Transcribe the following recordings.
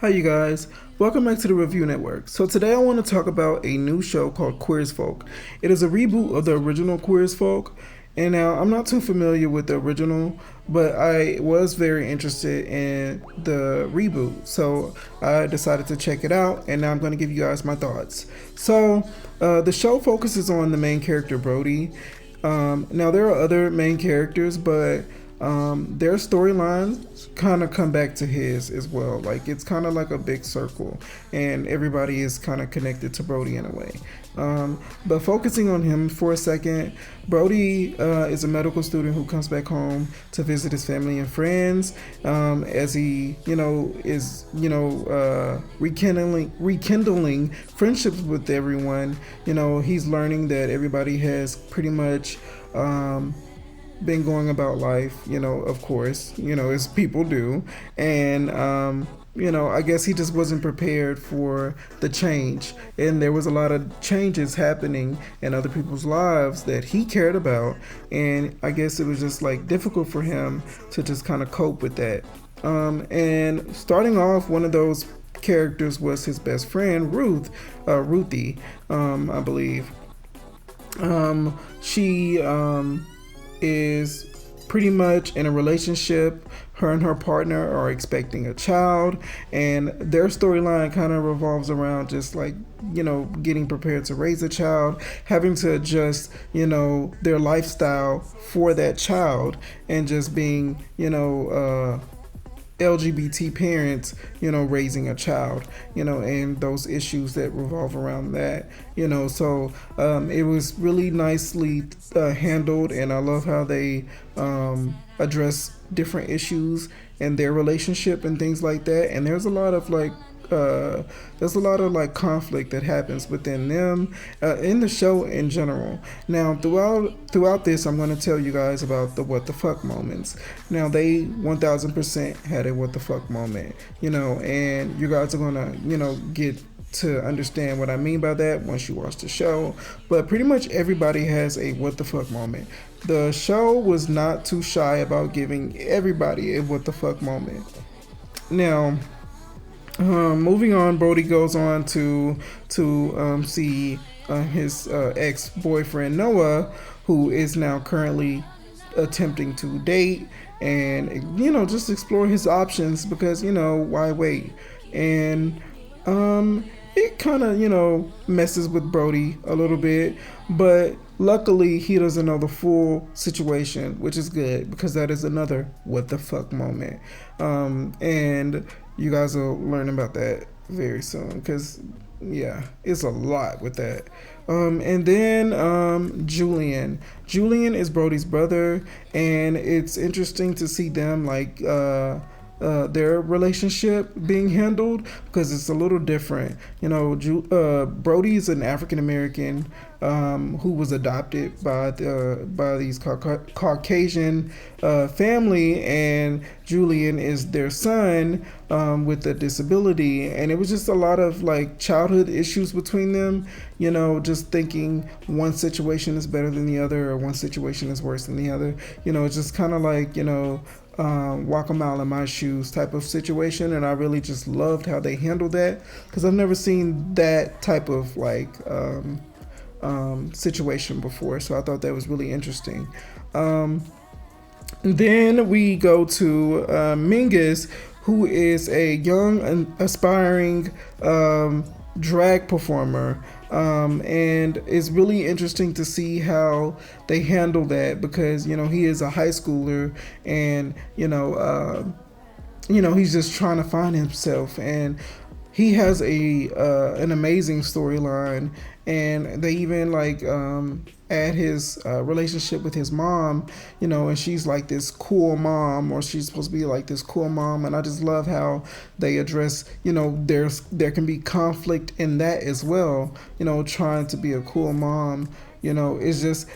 Hi, you guys. Welcome back to the Review Network. So, today I want to talk about a new show called Queer as Folk. It is a reboot of the original Queer as Folk. And now, I'm not too familiar with the original, but I was very interested in the reboot. So, I decided to check it out, and now I'm going to give you guys my thoughts. So, the show focuses on the main character, Brody. Now, there are other main characters, but their storylines kind of come back to his as well. Like it's kind of like a big circle, and everybody is kind of connected to Brody in a way. But focusing on him for a second, Brody is a medical student who comes back home to visit his family and friends. As he, is rekindling friendships with everyone. He's learning that everybody has pretty much. Been going about life, of course, as people do. And, I guess he just wasn't prepared for the change. And there was a lot of changes happening in other people's lives that he cared about. And I guess it was just like difficult for him to just kind of cope with that. And starting off, one of those characters was his best friend, Ruthie, I believe. She, is pretty much in a relationship. Her and her partner are expecting a child, and their storyline kind of revolves around just like, getting prepared to raise a child, having to adjust, their lifestyle for that child, and just being, LGBT parents, raising a child, and those issues that revolve around that, So it was really nicely handled, and I love how they address different issues in their relationship and things like that. And there's a lot of like conflict that happens within them in the show in general. Now, throughout this, I'm going to tell you guys about the what the fuck moments. Now, they 1000% had a what the fuck moment, and you guys are going to, get to understand what I mean by that once you watch the show. But pretty much everybody has a what the fuck moment. The show was not too shy about giving everybody a what the fuck moment. Now, moving on, Brody goes on to see his ex boyfriend Noah, who is now currently attempting to date, and just explore his options because why wait? And it kind of messes with Brody a little bit, but luckily he doesn't know the full situation, which is good because that is another what the fuck moment. And you guys will learn about that very soon because yeah, it's a lot with that. And then Julian is Brody's brother, and it's interesting to see them like their relationship being handled because it's a little different. Brody is an African American who was adopted by these Caucasian family, and Julian is their son with a disability, and it was just a lot of like childhood issues between them. Just thinking one situation is better than the other, or one situation is worse than the other. It's just kind of like walk a mile in my shoes type of situation, and I really just loved how they handled that because I've never seen that type of like situation before, so I thought that was really interesting. Then we go to Mingus, who is a young and aspiring drag performer. And it's really interesting to see how they handle that because he is a high schooler, and he's just trying to find himself, and he has an amazing storyline, and they even like add his relationship with his mom, and she's like this cool mom, or she's supposed to be like this cool mom, and I just love how they address, there can be conflict in that as well, trying to be a cool mom. It's just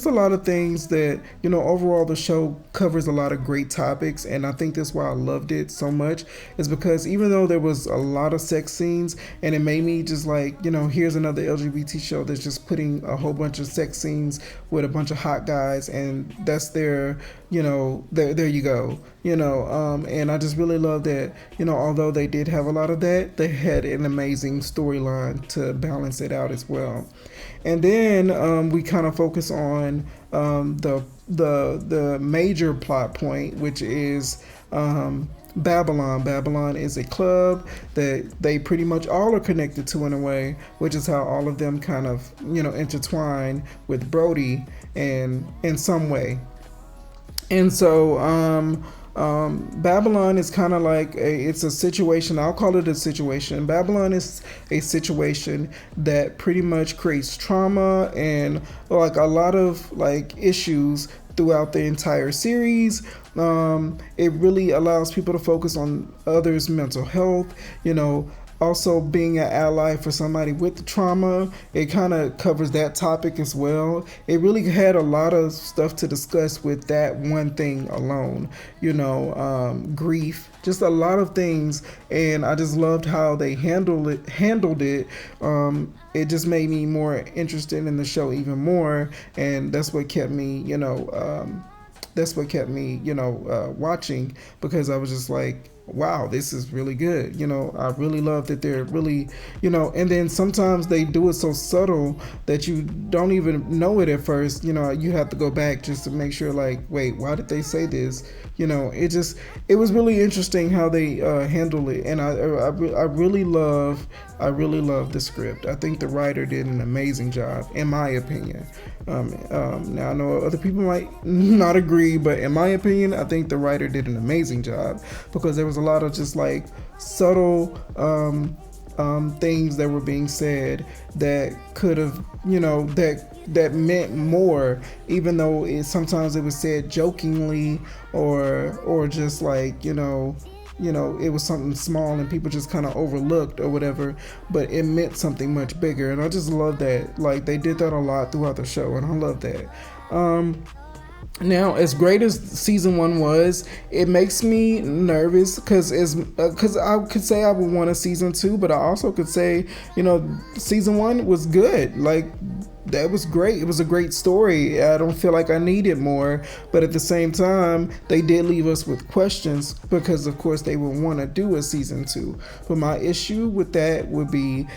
a lot of things that overall the show covers a lot of great topics, and I think that's why I loved it so much, is because even though there was a lot of sex scenes, and it made me just like here's another LGBT show that's just putting a whole bunch of sex scenes with a bunch of hot guys, and that's their there you go. And I just really love that, although they did have a lot of that, they had an amazing storyline to balance it out as well. And then we kind of focus on the major plot point, which is Babylon. Babylon is a club that they pretty much all are connected to in a way, which is how all of them kind of intertwine with Brody and in some way. And so Babylon is kind of like it's a situation. I'll call it a situation. Babylon is a situation that pretty much creates trauma and like a lot of like issues throughout the entire series. It really allows people to focus on others' mental health. Also being an ally for somebody with trauma, it kind of covers that topic as well. It really had a lot of stuff to discuss with that one thing alone, grief, just a lot of things. And I just loved how they handled it. It just made me more interested in the show even more, and that's what kept me watching, because I was just like, wow, this is really good. I really love that they're really, and then sometimes they do it so subtle that you don't even know it at first. You have to go back just to make sure, like, wait, why did they say this? It was really interesting how they handle it. And I really love the script. I think the writer did an amazing job, in my opinion. Now I know other people might not agree, but in my opinion, I think the writer did an amazing job, because there was a lot of just like subtle things that were being said that could have, that meant more, even though sometimes it was said jokingly or just like, it was something small and people just kind of overlooked or whatever, but it meant something much bigger. And I just love that. Like, they did that a lot throughout the show, and I love that. Now, as great as season 1 was, it makes me nervous because I could say I would want a season 2, but I also could say, season 1 was good. Like, that was great. It was a great story. I don't feel like I needed more, but at the same time, they did leave us with questions, because of course they would want to do a season 2. But my issue with that would be,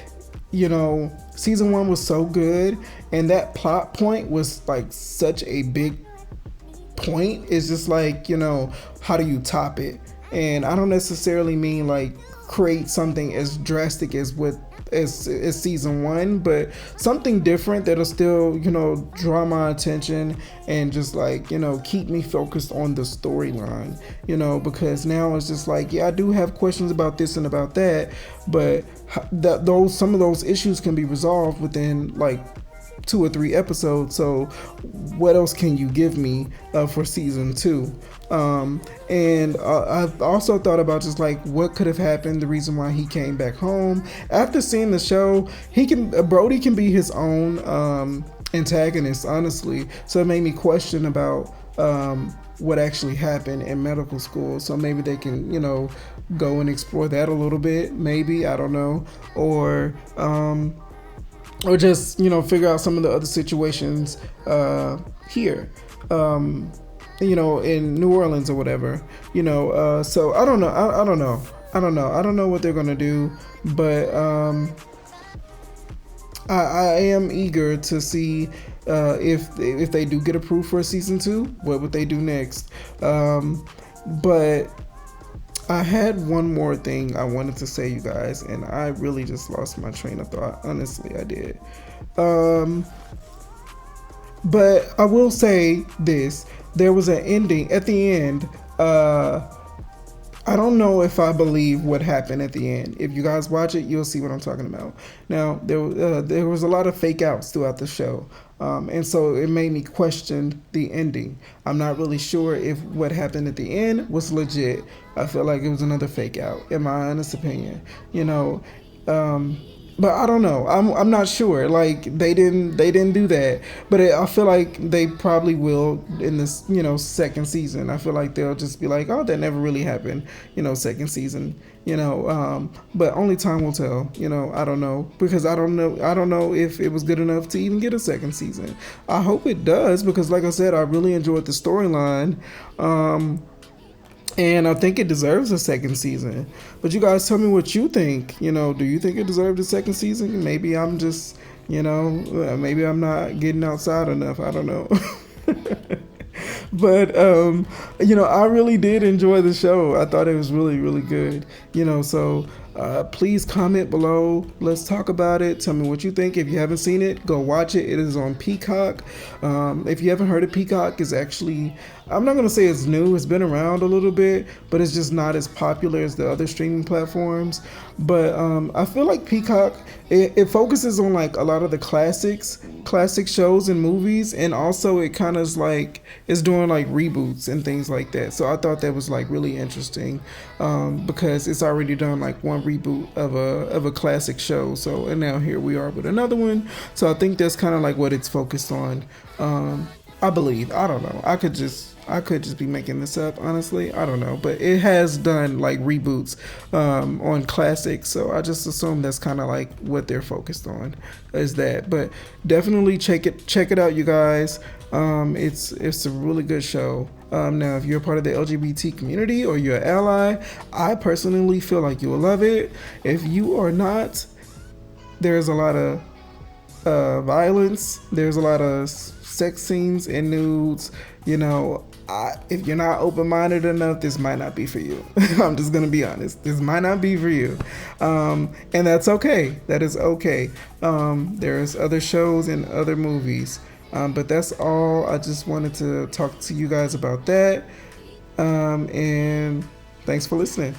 season 1 was so good, and that plot point was like such a big point. It's just like, how do you top it? And I don't necessarily mean like create something as drastic as season 1, but something different that'll still, draw my attention and just like, keep me focused on the storyline, because now it's just like, yeah, I do have questions about this and about that, but some of those issues can be resolved within like 2 or 3 episodes. So what else can you give me for season 2? And I've also thought about just like what could have happened, the reason why he came back home. After seeing the show, Brody can be his own antagonist, honestly. So it made me question about what actually happened in medical school. So maybe they can, go and explore that a little bit, maybe, I don't know, or just, figure out some of the other situations here, in New Orleans or whatever, so I don't know. I don't know. I don't know what they're going to do, but I am eager to see if they do get approved for a season 2, what would they do next? But I had one more thing I wanted to say, you guys, and I really just lost my train of thought. Honestly, I did. But I will say this. There was an ending at the end. I don't know if I believe what happened at the end. If you guys watch it, you'll see what I'm talking about. Now, there was a lot of fake outs throughout the show. And so it made me question the ending. I'm not really sure if what happened at the end was legit. I feel like it was another fake out, in my honest opinion. But I don't know. I'm not sure. Like they didn't do that. But I feel like they probably will in this second season. I feel like they'll just be like, oh, that never really happened. Second season. But only time will tell. I don't know, because I don't know if it was good enough to even get a second season. I hope it does, because like I said, I really enjoyed the storyline. and I think it deserves a second season. But you guys tell me what you think. Do you think it deserved a second season? Maybe I'm just, maybe I'm not getting outside enough. I don't know. But I really did enjoy the show. I thought it was really, really good. So please comment below. Let's talk about it. Tell me what you think. If you haven't seen it, go watch it. It is on Peacock. If you haven't heard of Peacock, is actually, I'm not gonna say it's new. It's been around a little bit, but it's just not as popular as the other streaming platforms. But I feel like Peacock, it focuses on like a lot of the classic shows and movies, and also it kind of is like it's doing like reboots and things like that. So I thought that was like really interesting, because it's already done like one reboot of a classic show. So, and now here we are with another one. So I think that's kind of like what it's focused on. I believe. I don't know. I could just be making this up, honestly. I don't know, but it has done like reboots on classics, so I just assume that's kind of like what they're focused on, is that. But definitely check it out, you guys. It's a really good show. Now, if you're a part of the LGBT community or you're an ally, I personally feel like you will love it. If you are not, there's a lot of violence. There's a lot of sex scenes and nudes. If you're not open-minded enough, this might not be for you. I'm just gonna be honest. This might not be for you, and that's okay. That is okay. There's other shows and other movies, but that's all. I just wanted to talk to you guys about that, and thanks for listening.